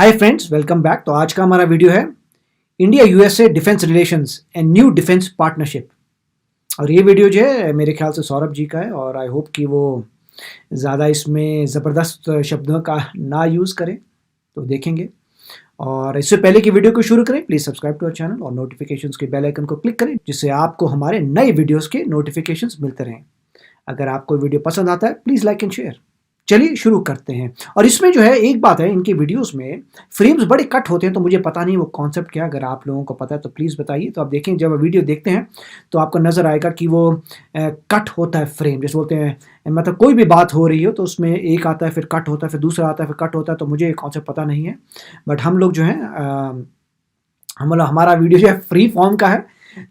Hi friends, welcome back. तो आज का हमारा वीडियो है India USA defence relations and new defence partnership. और ये वीडियो जो है मेरे ख्याल से सौरभ जी का है और आई होप कि वो ज़्यादा इसमें ज़बरदस्त शब्दों का ना यूज़ करें, तो देखेंगे। और इससे पहले कि वीडियो को शुरू करें, please subscribe to our channel और नोटिफिकेशंस के बेल आइकन को क्लिक करें, जिससे आपको हमारे नए वीडियोज़ के नोटिफिकेशंस मिलते रहें। अगर आपको वीडियो पसंद आता है प्लीज़ लाइक एंड शेयर। चलिए शुरू करते हैं। और इसमें जो है एक बात है, इनके वीडियोस में फ्रेम्स बड़े कट होते हैं, तो मुझे पता नहीं वो कॉन्सेप्ट क्या। अगर आप लोगों को पता है तो प्लीज़ बताइए। तो आप देखें, जब वीडियो देखते हैं तो आपको नज़र आएगा कि वो कट होता है फ्रेम, जैसे बोलते हैं, मतलब कोई भी बात हो रही हो तो उसमें एक आता है, फिर कट होता है, फिर दूसरा आता है, फिर कट होता है। तो मुझे कॉन्सेप्ट पता नहीं है, बट हम लोग जो है हमारा वीडियो जो है फ्री फॉर्म का है,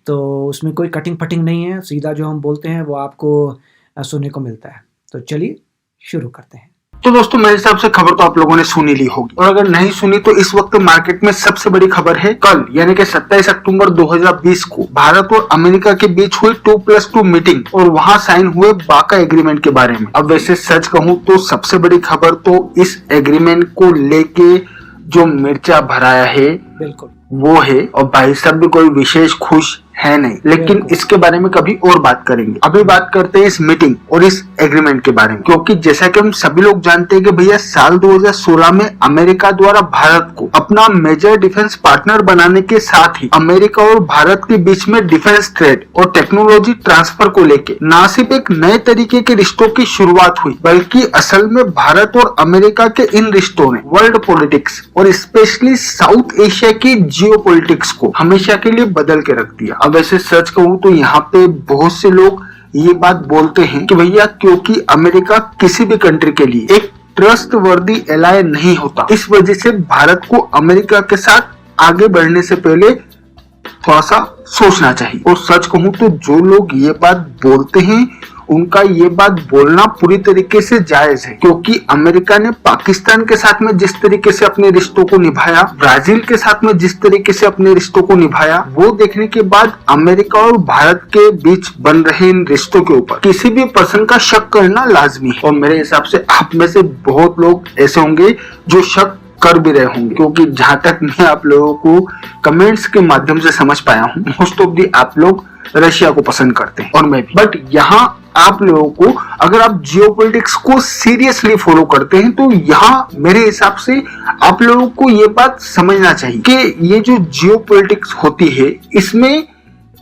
तो उसमें कोई कटिंग फटिंग नहीं है। सीधा जो हम बोलते हैं वो आपको सुनने को मिलता है। तो चलिए शुरू करते हैं। तो दोस्तों, मेरे हिसाब से खबर तो आप लोगों ने सुनी ली होगी, और अगर नहीं सुनी तो इस वक्त मार्केट में सबसे बड़ी खबर है कल यानी कि 27 अक्टूबर 2020 को भारत और अमेरिका के बीच हुई 2+2 मीटिंग और वहां साइन हुए बाका एग्रीमेंट के बारे में। अब वैसे सच कहूं तो सबसे बड़ी खबर तो इस एग्रीमेंट को लेके जो मिर्चा भराया है बिल्कुल वो है, और भाई साहब भी कोई विशेष खुश है नहीं, लेकिन इसके बारे में कभी और बात करेंगे। अभी बात करते हैं इस मीटिंग और इस एग्रीमेंट के बारे में, क्योंकि जैसा कि हम सभी लोग जानते हैं कि भैया साल 2016 में अमेरिका द्वारा भारत को अपना मेजर डिफेंस पार्टनर बनाने के साथ ही अमेरिका और भारत के बीच में डिफेंस ट्रेड और टेक्नोलॉजी ट्रांसफर को लेके न सिर्फ एक नए तरीके के रिश्तों की शुरुआत हुई, बल्कि असल में भारत और अमेरिका के इन रिश्तों ने वर्ल्ड पॉलिटिक्स और स्पेशली साउथ एशिया की जियोपॉलिटिक्स को हमेशा के लिए बदल के रख दिया। अब वैसे सच कहूं तो यहाँ पे बहुत से लोग ये बात बोलते हैं कि भैया क्योंकि अमेरिका किसी भी कंट्री के लिए एक ट्रस्टवर्दी एलाय नहीं होता, इस वजह से भारत को अमेरिका के साथ आगे बढ़ने से पहले थोड़ा सा सोचना चाहिए। और सच कहूं तो जो लोग ये बात बोलते हैं उनका ये बात बोलना पूरी तरीके से जायज है, क्योंकि अमेरिका ने पाकिस्तान के साथ में जिस तरीके से अपने रिश्तों को निभाया, ब्राजील के साथ में जिस तरीके से अपने रिश्तों को निभाया, वो देखने के बाद अमेरिका और भारत के बीच बन रहे इन रिश्तों के ऊपर किसी भी पर्सन का शक करना लाजमी है। और मेरे हिसाब से आप में से बहुत लोग ऐसे होंगे जो शक कर भी रहे होंगे, क्योंकि जहां तक मैं आप लोगों को कमेंट्स के माध्यम से समझ पाया हूँ, मोस्ट ऑफ दी आप लोग रशिया को पसंद करते हैं और मैं भी। बट यहाँ आप लोगों को, अगर आप जियोपॉलिटिक्स को सीरियसली फॉलो करते हैं, तो यहाँ मेरे हिसाब से आप लोगों को ये बात समझना चाहिए कि ये जो जियोपॉलिटिक्स होती है, इसमें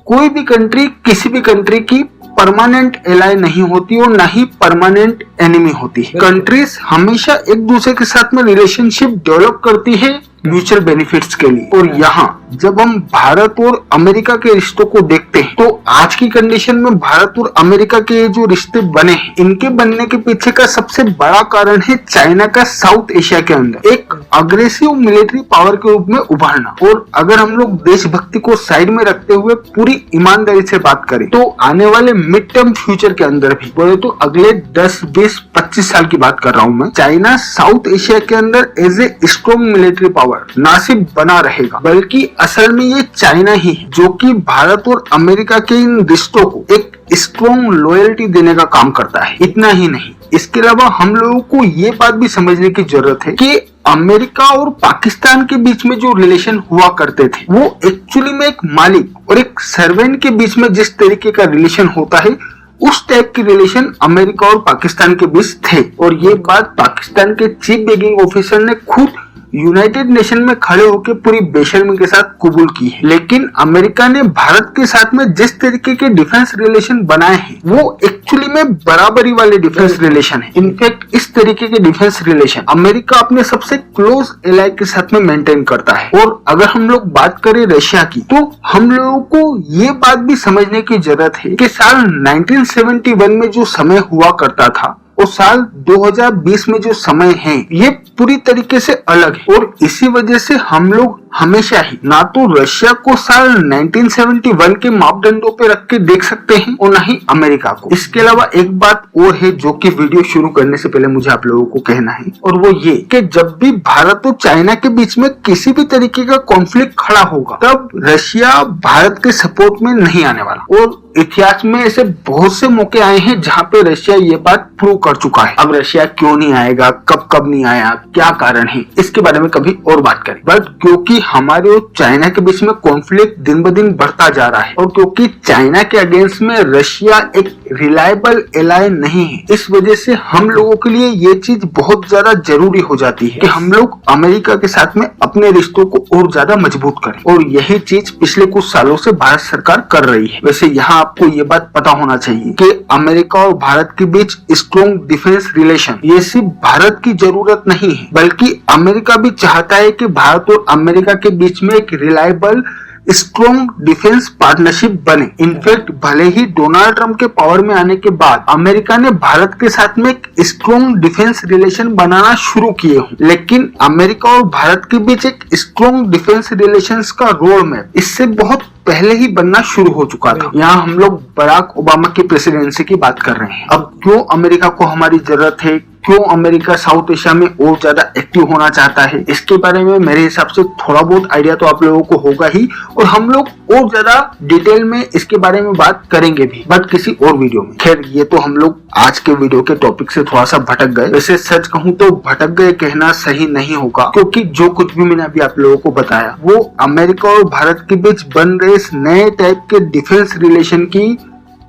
कोई भी कंट्री किसी भी कंट्री की परमानेंट एलाय नहीं होती और ना ही परमानेंट एनिमी होती है। कंट्रीज हमेशा एक दूसरे के साथ में रिलेशनशिप डेवलप करती है म्यूचुअल बेनिफिट्स के लिए। और यहाँ जब हम भारत और अमेरिका के रिश्तों को देखते हैं, तो आज की कंडीशन में भारत और अमेरिका के जो रिश्ते बने हैं, इनके बनने के पीछे का सबसे बड़ा कारण है चाइना का साउथ एशिया के अंदर एक अग्रेसिव मिलिट्री पावर के रूप में उभरना। और अगर हम लोग देशभक्ति को साइड में रखते हुए पूरी ईमानदारी से बात करें, तो आने वाले मिड टर्म फ्यूचर के अंदर भी, बोले तो अगले 10, 20, 25 साल की बात कर रहा हूँ मैं, चाइना साउथ एशिया के अंदर as a strong military power ना सिर्फ बना रहेगा, बल्कि असल में ये चाइना ही है जो कि भारत और अमेरिका के इन रिश्तों को एक स्ट्रॉन्ग लॉयल्टी देने का काम करता है। इतना ही नहीं, इसके अलावा हम लोगों को ये बात भी समझने की जरूरत है कि अमेरिका और पाकिस्तान के बीच में जो रिलेशन हुआ करते थे, वो एक्चुअली में एक मालिक और एक सर्वेंट के बीच में जिस तरीके का रिलेशन होता है, उस टाइप की रिलेशन अमेरिका और पाकिस्तान के बीच थे। और ये बात पाकिस्तान के चीफ बेगिंग ऑफिसर ने खुद यूनाइटेड नेशन में खड़े होकर पूरी बेशर्मी के साथ कबूल की है। लेकिन अमेरिका ने भारत के साथ में जिस तरीके के डिफेंस रिलेशन बनाए हैं, वो एक्चुअली में बराबरी वाले डिफेंस रिलेशन है। इनफैक्ट इस तरीके के डिफेंस रिलेशन अमेरिका अपने सबसे क्लोज एलाय के साथ में मेंटेन करता है। और अगर हम लोग बात करें रशिया की, तो हम लोगों को ये बात भी समझने की जरूरत है कि साल 1971 में जो समय हुआ करता था और साल 2020 में जो समय है, ये पूरी तरीके से अलग है। और इसी वजह से हम लोग हमेशा ही ना तो रशिया को साल 1971 के मापदंडों पे रख के देख सकते हैं और ना ही अमेरिका को। इसके अलावा एक बात और है जो कि वीडियो शुरू करने से पहले मुझे आप लोगों को कहना है, और वो ये कि जब भी भारत और चाइना के बीच में किसी भी तरीके का कॉन्फ्लिक्ट खड़ा होगा, तब रशिया भारत के सपोर्ट में नहीं आने वाला। और इतिहास में ऐसे बहुत से मौके आए हैं जहाँ पे रशिया ये बात प्रूव कर चुका है। अब रशिया क्यों नहीं आएगा, कब नहीं आया, क्या कारण है, इसके बारे में कभी और बात करें। बट क्योंकि हमारे और चाइना के बीच में कॉन्फ्लिक्ट दिन ब दिन बढ़ता जा रहा है और क्योंकि चाइना के अगेंस्ट में रशिया एक रिलायबल एलाय नहीं है, इस वजह से हम लोगों के लिए ये चीज बहुत ज्यादा जरूरी हो जाती है कि हम लोग अमेरिका के साथ में अपने रिश्तों को और ज्यादा मजबूत करें। और यही चीज पिछले कुछ सालों से भारत सरकार कर रही है। वैसे यहाँ आपको ये बात पता होना चाहिए कि अमेरिका और भारत के बीच स्ट्रॉन्ग डिफेंस रिलेशन ये सिर्फ भारत की जरूरत नहीं है, बल्कि अमेरिका भी चाहता है कि भारत और अमेरिका के बीच में एक रिलायबल स्ट्रॉन्ग डिफेंस पार्टनरशिप बने। इनफैक्ट भले ही डोनाल्ड ट्रंप के पावर में आने के बाद अमेरिका ने भारत के साथ में एक स्ट्रॉन्ग डिफेंस रिलेशन बनाना शुरू किए हों, लेकिन अमेरिका और भारत के बीच एक स्ट्रॉन्ग डिफेंस रिलेशंस का रोड मैप इससे बहुत पहले ही बनना शुरू हो चुका था। यहाँ हम लोग बराक ओबामा की प्रेसिडेंसी की बात कर रहे हैं। अब क्यों अमेरिका को हमारी जरूरत है, क्यों अमेरिका साउथ एशिया में और ज्यादा एक्टिव होना चाहता है, इसके बारे में मेरे हिसाब से थोड़ा बहुत आइडिया तो आप लोगों को होगा ही और हम लोग और ज्यादा डिटेल में इसके बारे में बात करेंगे भी, बट किसी और वीडियो में। खैर ये तो हम लोग आज के वीडियो के टॉपिक से थोड़ा सा भटक गए। वैसे सच कहूँ तो भटक गए कहना सही नहीं होगा, क्योंकि जो कुछ भी मैंने अभी आप लोगों को बताया वो अमेरिका और भारत के बीच बन रहे इस नए टाइप के डिफेंस रिलेशन की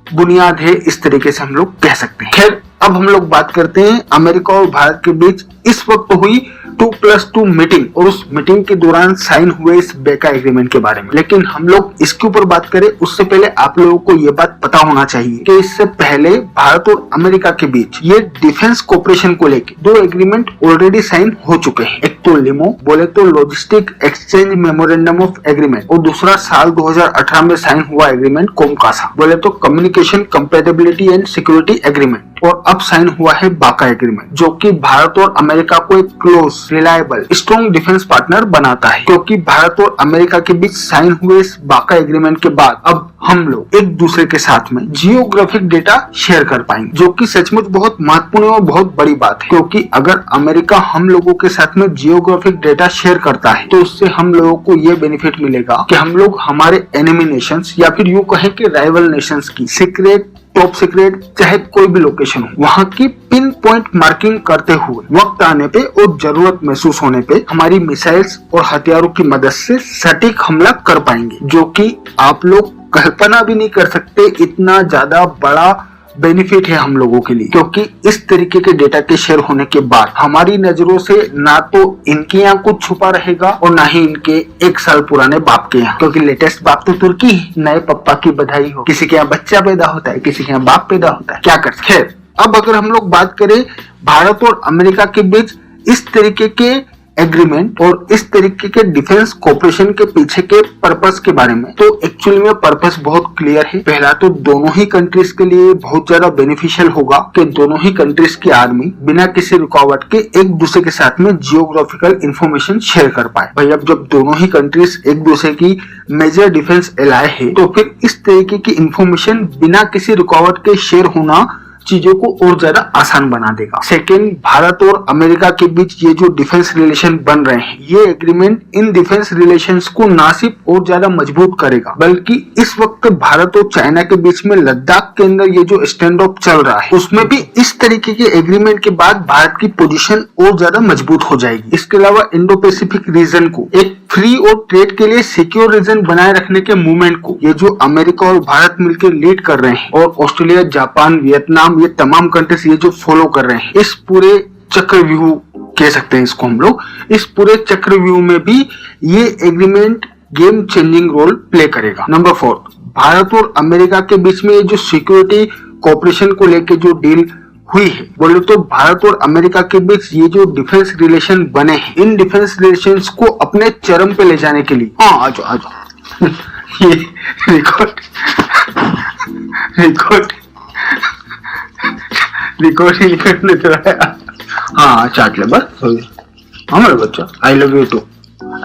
बुनियाद है, इस तरीके से हम लोग कह सकते हैं। खैर अब हम लोग बात करते हैं अमेरिका और भारत के बीच इस वक्त हुई 2+2 मीटिंग और उस मीटिंग के दौरान साइन हुए इस बेका एग्रीमेंट के बारे में। लेकिन हम लोग इसके ऊपर बात करें उससे पहले आप लोगों को ये बात पता होना चाहिए कि इससे पहले भारत और अमेरिका के बीच ये डिफेंस कोऑपरेशन को लेकर 2 एग्रीमेंट ऑलरेडी साइन हो चुके हैं। एक तो लिमो बोले तो logistic exchange memorandum of agreement और दूसरा साल 2018 में साइन हुआ एग्रीमेंट कोमकासा बोले तो communication compatibility and security agreement. और अब साइन हुआ है बाका एग्रीमेंट, जो कि भारत और अमेरिका को एक close reliable strong defence partner बनाता है। क्योंकि भारत और अमेरिका के बीच साइन हुए इस बाका एग्रीमेंट के बाद अब हम लोग एक दूसरे के साथ में जियोग्राफिक डेटा शेयर कर पाएंगे, जो कि सचमुच बहुत महत्वपूर्ण और बहुत बड़ी बात है। क्योंकि अगर अमेरिका हम लोगों के साथ में जियोग्राफिक डेटा शेयर करता है तो उससे हम लोगों को ये बेनिफिट मिलेगा कि हम लोग हमारे एनिमी नेशंस या फिर यूं कहें कि राइवल नेशंस की सीक्रेट, टॉप सीक्रेट, चाहे कोई भी लोकेशन हो, वहाँ की पिन पॉइंट मार्किंग करते हुए वक्त आने पे और जरूरत महसूस होने पे हमारी मिसाइल्स और हथियारों की मदद से सटीक हमला कर पाएंगे, जो कि आप लोग कल्पना भी नहीं कर सकते इतना ज्यादा बड़ा बेनिफिट है हम लोगों के लिए। क्योंकि इस तरीके के डेटा के शेयर होने के बाद हमारी नजरों से ना तो इनके यहाँ कुछ छुपा रहेगा और ना ही इनके 1 साल पुराने बाप के यहाँ, क्योंकि लेटेस्ट बाप तो तुर्की नए पप्पा की बधाई हो। किसी के यहाँ बच्चा पैदा होता है, किसी के यहाँ बाप पैदा होता है, क्या कर। खैर अब अगर हम लोग बात करें भारत और अमेरिका के बीच इस तरीके के एग्रीमेंट और इस तरीके के डिफेंस कोऑपरेशन के पीछे के पर्पस के बारे में, तो एक्चुअली में पर्पस बहुत क्लियर है। पहला तो दोनों ही कंट्रीज के लिए बहुत ज्यादा बेनिफिशियल होगा कि दोनों ही कंट्रीज की आर्मी बिना किसी रुकावट के एक दूसरे के साथ में जियोग्राफिकल इंफॉर्मेशन शेयर कर पाए। भाई अब जब दोनों ही कंट्रीज एक दूसरे की मेजर डिफेंस एलाय है तो फिर इस तरीके की इंफॉर्मेशन बिना किसी रुकावट के शेयर होना चीजों को और ज्यादा आसान बना देगा। सेकेंड, भारत और अमेरिका के बीच ये जो डिफेंस रिलेशन बन रहे हैं, ये एग्रीमेंट इन डिफेंस रिलेशंस को ना सिर्फ और ज्यादा मजबूत करेगा, बल्कि इस वक्त भारत और चाइना के बीच में लद्दाख के अंदर ये जो स्टैंड ऑफ चल रहा है उसमें भी इस तरीके के एग्रीमेंट के बाद भारत की पोजीशन और ज्यादा मजबूत हो जाएगी। इसके अलावा इंडो पैसिफिक रीजन को एक फ्री और ट्रेड के लिए सिक्योर रीजन बनाए रखने के मूवमेंट को ये जो अमेरिका और भारत मिलकर लीड कर रहे हैं और ऑस्ट्रेलिया, जापान, वियतनाम, ये तमाम कंट्रीज ये जो फॉलो कर रहे हैं, इस पूरे चक्रव्यूह कह सकते हैं इसको हम लोग, इस पूरे चक्रव्यूह में भी ये agreement game changing role play करेगा। नंबर 4, भारत और अमेरिका के बीच में ये जो सिक्योरिटी कोऑपरेशन को लेकर जो डील हुई है, बोले तो भारत और अमेरिका के बीच ये जो डिफेंस रिलेशन बने हैं, इन डिफेंस रिलेशंस को अपने चरम पे ले जाने के लिए, हाँ आ जाओ ये रिकॉर्डिंग करने तो आया। हाँ चाट ले बस हमारे बच्चा। I love you too,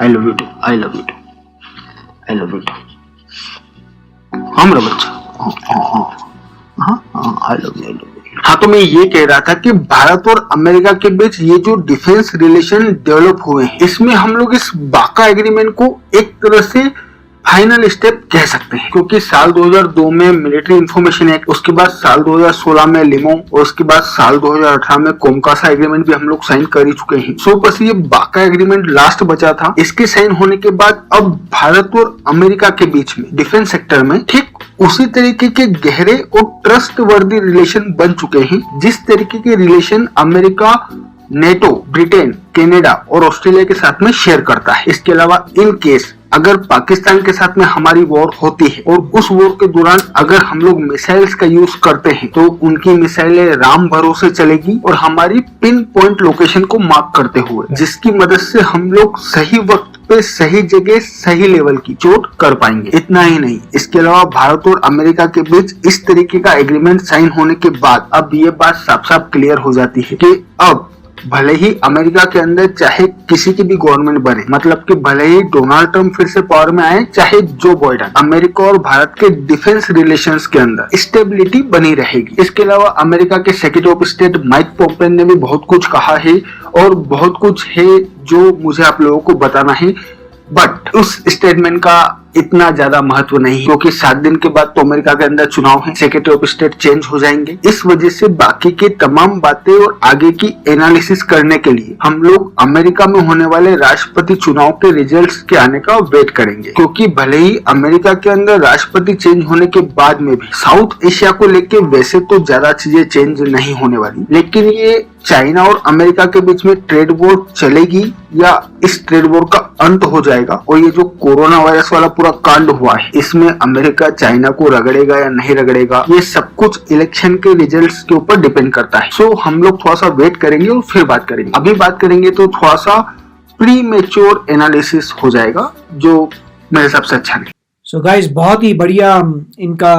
I love you too, I love you too, I love you too हमारा बच्चा। I love you. हाँ तो मैं ये कह रहा था कि भारत और अमेरिका के बीच ये जो डिफेंस रिलेशन डेवलप हुए हैं, इसमें हम लोग इस बाका एग्रीमेंट को एक तरह से फाइनल स्टेप कह सकते हैं, क्योंकि साल 2002 में मिलिट्री इंफॉर्मेशन एक्ट, उसके बाद साल 2016 में लिमो और उसके बाद साल 2018 में कोमकासा एग्रीमेंट भी हम लोग साइन कर ही चुके हैं। सो बस ये बाका एग्रीमेंट लास्ट बचा था। इसके साइन होने के बाद अब भारत और अमेरिका के बीच में डिफेंस सेक्टर में ठीक उसी तरीके के गहरे और ट्रस्ट वर्दी रिलेशन बन चुके हैं जिस तरीके के relation America NATO, Britain, Canada और ऑस्ट्रेलिया के साथ में शेयर करता है। इसके अलावा इन केस अगर पाकिस्तान के साथ में हमारी वॉर होती है और उस वॉर के दौरान अगर हम लोग मिसाइल्स का यूज करते हैं तो उनकी मिसाइलें राम भरोसे चलेगी और हमारी पिन पॉइंट लोकेशन को मार्क करते हुए, जिसकी मदद से हम लोग सही वक्त पे सही जगह सही लेवल की चोट कर पाएंगे। इतना ही नहीं, इसके अलावा भारत और अमेरिका के बीच इस तरीके का एग्रीमेंट साइन होने के बाद अब ये बात साफ साफ क्लियर हो जाती है कि अब भले ही अमेरिका के अंदर चाहे किसी की भी गवर्नमेंट बने, मतलब कि भले ही डोनाल्ड ट्रम्प फिर से पावर में आए चाहे जो बाइडेन, अमेरिका और भारत के डिफेंस रिलेशंस के अंदर स्टेबिलिटी बनी रहेगी। इसके अलावा अमेरिका के secretary of state Mike Pompeo ने भी बहुत कुछ कहा है और बहुत कुछ है जो मुझे आप लोगों को बताना है, बट उस स्टेटमेंट का इतना ज्यादा महत्व नहीं, क्योंकि 7 दिन के बाद तो अमेरिका के अंदर चुनाव है, सेक्रेटरी ऑफ स्टेट चेंज हो जाएंगे। इस वजह से बाकी की तमाम बातें और आगे की एनालिसिस करने के लिए हम लोग अमेरिका में होने वाले राष्ट्रपति चुनाव के रिजल्ट्स के आने का वेट करेंगे, क्योंकि भले ही अमेरिका के अंदर राष्ट्रपति चेंज होने के बाद में भी साउथ एशिया को लेके वैसे तो ज्यादा चीजें चेंज नहीं होने वाली, लेकिन ये चाइना और अमेरिका के बीच में ट्रेड वॉर चलेगी या इस ट्रेड वॉर का अंत हो जाएगा, और ये जो कोरोना वायरस वाला पूरा कांड हुआ है इसमें अमेरिका चाइना को रगड़ेगा या नहीं रगड़ेगा, ये सब कुछ इलेक्शन के रिजल्ट्स के ऊपर डिपेंड करता है। सो हम लोग थोड़ा सा वेट करेंगे और फिर बात करेंगे। अभी बात करेंगे तो थोड़ा सा प्री मेच्योर एनालिसिस हो जाएगा जो मेरे हिसाब से अच्छा नहीं। सो गाइज, बहुत ही बढ़िया इनका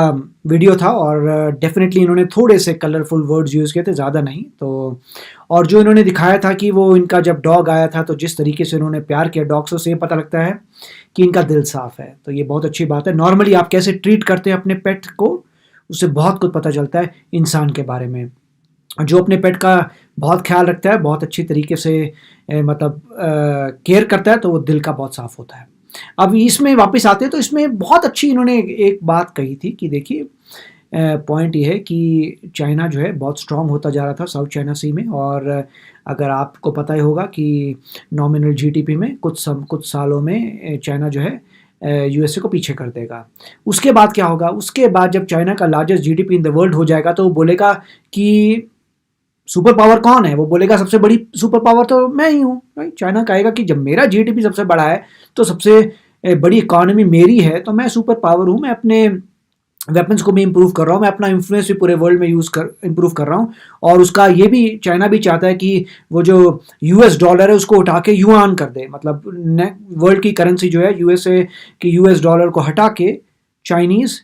वीडियो था और डेफिनेटली इन्होंने थोड़े से कलरफुल वर्ड्स यूज़ किए थे, ज़्यादा नहीं। तो और जो इन्होंने दिखाया था कि वो इनका जब डॉग आया था तो जिस तरीके से उन्होंने प्यार किया डॉग से, उससे पता लगता है कि इनका दिल साफ़ है। तो ये बहुत अच्छी बात है। नॉर्मली आप कैसे ट्रीट करते हैं अपने पेट को, उससे बहुत कुछ पता चलता है इंसान के बारे में। जो अपने पेट का बहुत ख्याल रखता है, बहुत अच्छी तरीके से मतलब केयर करता है, तो वो दिल का बहुत साफ़ होता है। अब इसमें वापस आते हैं तो इसमें बहुत अच्छी इन्होंने एक बात कही थी कि देखिए पॉइंट ये है कि चाइना जो है बहुत स्ट्रांग होता जा रहा था साउथ चाइना सी में, और अगर आपको पता ही होगा कि नॉमिनल जीडीपी में कुछ सालों में चाइना जो है यूएसए को पीछे कर देगा। उसके बाद क्या होगा? उसके बाद जब चाइना का largest GDP in the world हो जाएगा तो वो बोलेगा कि सुपर पावर कौन है? वो बोलेगा सबसे बड़ी सुपर पावर तो मैं ही हूँ, राइट? चाइना कहेगा कि जब मेरा जीडीपी सबसे बड़ा है तो सबसे बड़ी इकॉनमी मेरी है, तो मैं सुपर पावर हूँ, मैं अपने वेपन्स को भी इम्प्रूव कर रहा हूँ, मैं अपना इन्फ्लुएंस भी पूरे वर्ल्ड में इम्प्रूव कर रहा हूँ। और उसका ये भी चाइना भी चाहता है कि वो जो यूएस डॉलर है उसको उठा के युआन कर दे, मतलब वर्ल्ड की करेंसी जो है यूएसए की यूएस डॉलर को हटा के चाइनीज़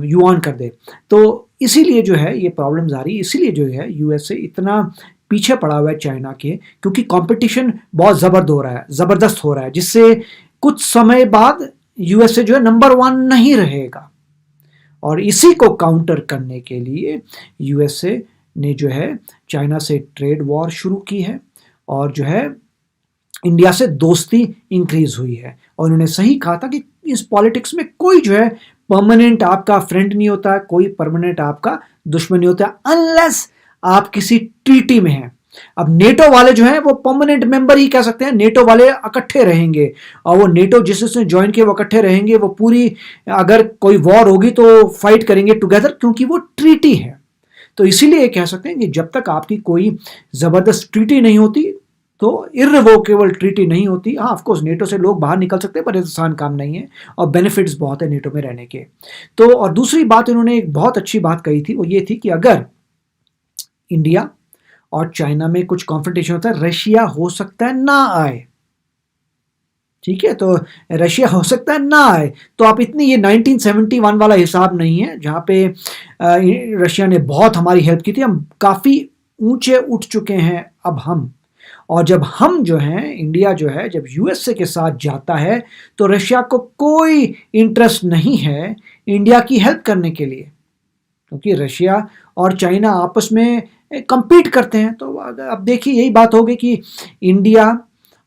युआन कर दे। तो इसीलिए जो है ये प्रॉब्लम्स आ रही है, इसीलिए जो है यूएसए इतना पीछे पड़ा हुआ है चाइना के, क्योंकि कंपटीशन बहुत ज़बरदस्त हो रहा है, जिससे कुछ समय बाद यूएसए जो है नंबर 1 नहीं रहेगा। और इसी को काउंटर करने के लिए यूएसए ने जो है चाइना से ट्रेड वॉर शुरू की है और जो है इंडिया से दोस्ती इंक्रीज हुई है। और उन्होंने सही कहा था कि इस पॉलिटिक्स में कोई जो है परमानेंट आपका फ्रेंड नहीं होता है, कोई परमानेंट आपका दुश्मन नहीं होता, अनलेस आप किसी ट्रीटी में हैं। अब नेटो वाले जो हैं वो परमानेंट मेंबर ही कह सकते हैं, नेटो वाले इकट्ठे रहेंगे और वो नेटो जिसने ज्वाइन किया वो इकट्ठे रहेंगे, वो पूरी अगर कोई वॉर होगी तो फाइट करेंगे टुगेदर, क्योंकि वो ट्रीटी है। तो इसीलिए कह सकते हैं कि जब तक आपकी कोई ज़बरदस्त ट्रीटी नहीं होती, तो इररिवोकेबल ट्रीटी नहीं होती, हाँ ऑफकोर्स नेटो से लोग बाहर निकल सकते हैं पर आसान काम नहीं है और बेनिफिट्स बहुत है नेटो में रहने के। तो और दूसरी बात इन्होंने एक बहुत अच्छी बात कही थी, वो ये थी कि अगर इंडिया और चाइना में कुछ कॉन्फ्रंटेशन होता है, रशिया हो सकता है ना आए, ठीक है, तो रशिया हो सकता है ना आए। तो आप इतनी ये 1971 वाला हिसाब नहीं है जहाँ पे रशिया ने बहुत हमारी हेल्प की थी, हम काफ़ी ऊंचे उठ चुके हैं अब हम। और जब हम जो हैं, इंडिया जो है जब यूएसए के साथ जाता है तो रशिया को कोई इंटरेस्ट नहीं है इंडिया की हेल्प करने के लिए, क्योंकि रशिया और चाइना आपस में compete करते हैं। तो अब देखिए यही बात होगी कि इंडिया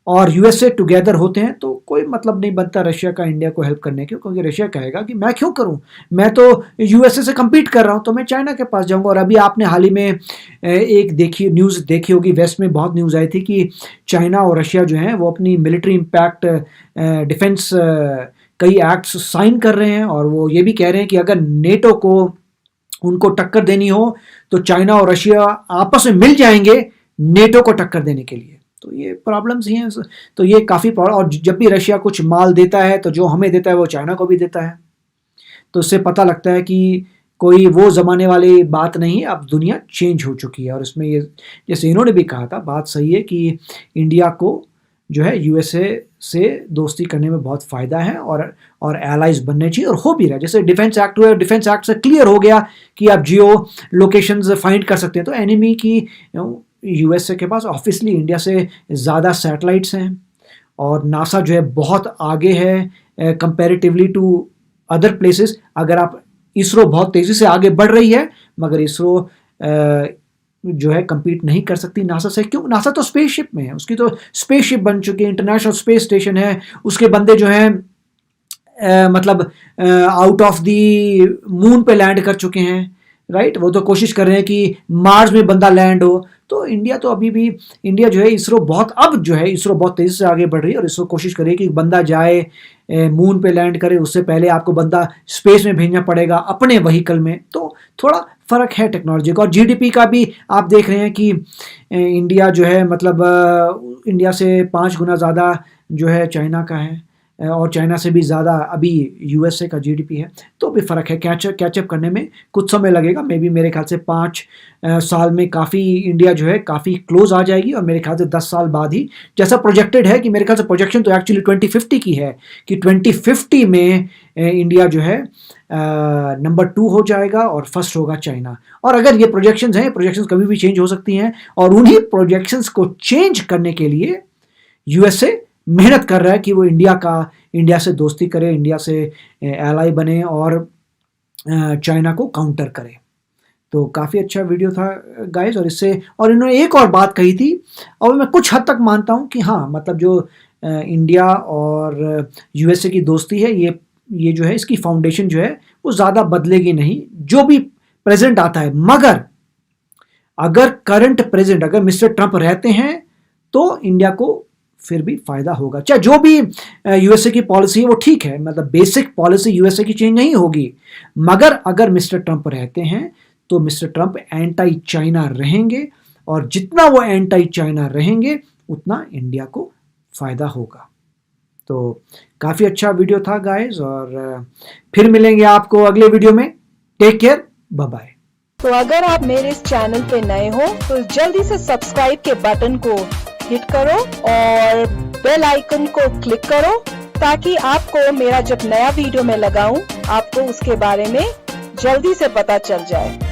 और यूएसए टुगेदर होते हैं तो कोई मतलब नहीं बनता रशिया का इंडिया को हेल्प करने के, क्योंकि रशिया कहेगा कि मैं क्यों करूं, मैं तो यूएसए से कम्पीट कर रहा हूं, तो मैं चाइना के पास जाऊंगा। और अभी आपने हाल ही में एक न्यूज़ देखी होगी, वेस्ट में बहुत न्यूज़ आई थी कि चाइना और रशिया जो हैं वो अपनी मिलिट्री इम्पैक्ट डिफेंस कई एक्ट्स साइन कर रहे हैं, और वो ये भी कह रहे हैं कि अगर नेटो को उनको टक्कर देनी हो तो चाइना और रशिया आपस में मिल जाएंगे नेटो को टक्कर देने के लिए। तो ये प्रॉब्लम्स ही हैं। तो ये काफ़ी प्रॉब्लम, और जब भी रशिया कुछ माल देता है तो जो हमें देता है वो चाइना को भी देता है। तो इससे पता लगता है कि कोई वो ज़माने वाली बात नहीं है, अब दुनिया चेंज हो चुकी है। और इसमें ये जैसे इन्होंने भी कहा था, बात सही है कि इंडिया को जो है यूएसए से दोस्ती करने में बहुत फ़ायदा है, और एलाइज बनने चाहिए, और हो भी रहा है। जैसे डिफेंस एक्ट हुआ, डिफेंस एक्ट से क्लियर हो गया कि आप जियो लोकेशंस फाइंड कर सकते हैं। तो एनिमी की यूएसए के पास ऑब्वियसली इंडिया से ज़्यादा सैटेलाइट्स हैं, और नासा जो है बहुत आगे है कंपैरेटिवली टू अदर प्लेसेस। अगर आप इसरो बहुत तेज़ी से आगे बढ़ रही है, मगर इसरो जो है कम्पीट नहीं कर सकती नासा से। क्यों? नासा तो स्पेसशिप में है, उसकी तो स्पेसशिप बन चुकी है, इंटरनेशनल स्पेस स्टेशन है, उसके बंदे जो हैं मतलब आउट ऑफ द मून पे लैंड कर चुके हैं, राइट। वो तो कोशिश कर रहे हैं कि मार्स में बंदा लैंड हो। तो इंडिया तो अभी भी, इंडिया जो है इसरो बहुत, अब जो है इसरो बहुत तेज़ी से आगे बढ़ रही है, और इसरो कोशिश करे कि बंदा जाए मून पे लैंड करे, उससे पहले आपको बंदा स्पेस में भेजना पड़ेगा अपने व्हीकल में। तो थोड़ा फ़र्क है टेक्नोलॉजी का। और जीडीपी का भी आप देख रहे हैं कि इंडिया जो है मतलब इंडिया से 5 गुना ज़्यादा जो है चाइना का है, और चाइना से भी ज़्यादा अभी यूएसए का जीडीपी है। तो भी फ़र्क है, कैचअप करने में कुछ समय लगेगा। मे बी मेरे ख्याल से 5 साल में काफ़ी इंडिया जो है काफ़ी क्लोज आ जाएगी, और मेरे ख्याल से 10 साल बाद ही जैसा प्रोजेक्टेड है, कि मेरे ख्याल से प्रोजेक्शन तो एक्चुअली 2050 की है कि 2050 में इंडिया जो है नंबर 2 हो जाएगा और फर्स्ट होगा चाइना। और अगर ये प्रोजेक्शंस हैं, प्रोजेक्शंस कभी भी चेंज हो सकती हैं, और उन्हीं प्रोजेक्शंस को चेंज करने के लिए यूएसए मेहनत कर रहा है कि वो इंडिया से दोस्ती करे, इंडिया से एलाई बने, और चाइना को काउंटर करे। तो काफ़ी अच्छा वीडियो था गाइस। और इससे, और इन्होंने एक और बात कही थी, और मैं कुछ हद तक मानता हूँ कि हाँ, मतलब जो इंडिया और यूएसए की दोस्ती है, ये जो है इसकी फाउंडेशन जो है वो ज़्यादा बदलेगी नहीं, जो भी प्रेसिडेंट आता है। मगर अगर करंट प्रेसिडेंट, अगर मिस्टर ट्रंप रहते हैं, तो इंडिया को फिर भी फ़ायदा होगा। चाहे जो भी यूएसए की पॉलिसी है वो ठीक है, मतलब बेसिक पॉलिसी यूएसए की चेंज नहीं होगी, मगर अगर मिस्टर ट्रंप रहते हैं तो मिस्टर ट्रंप एंटी चाइना रहेंगे, और जितना वो एंटी चाइना रहेंगे उतना इंडिया को फ़ायदा होगा। तो काफ़ी अच्छा वीडियो था गाइस, और फिर मिलेंगे आपको अगले वीडियो में। Take care, bye bye. तो अगर आप मेरे इस चैनल पे नए हो तो जल्दी से सब्सक्राइब के बटन को हिट करो और बेल आइकन को क्लिक करो, ताकि आपको मेरा जब नया वीडियो मैं लगाऊं आपको उसके बारे में जल्दी से पता चल जाए।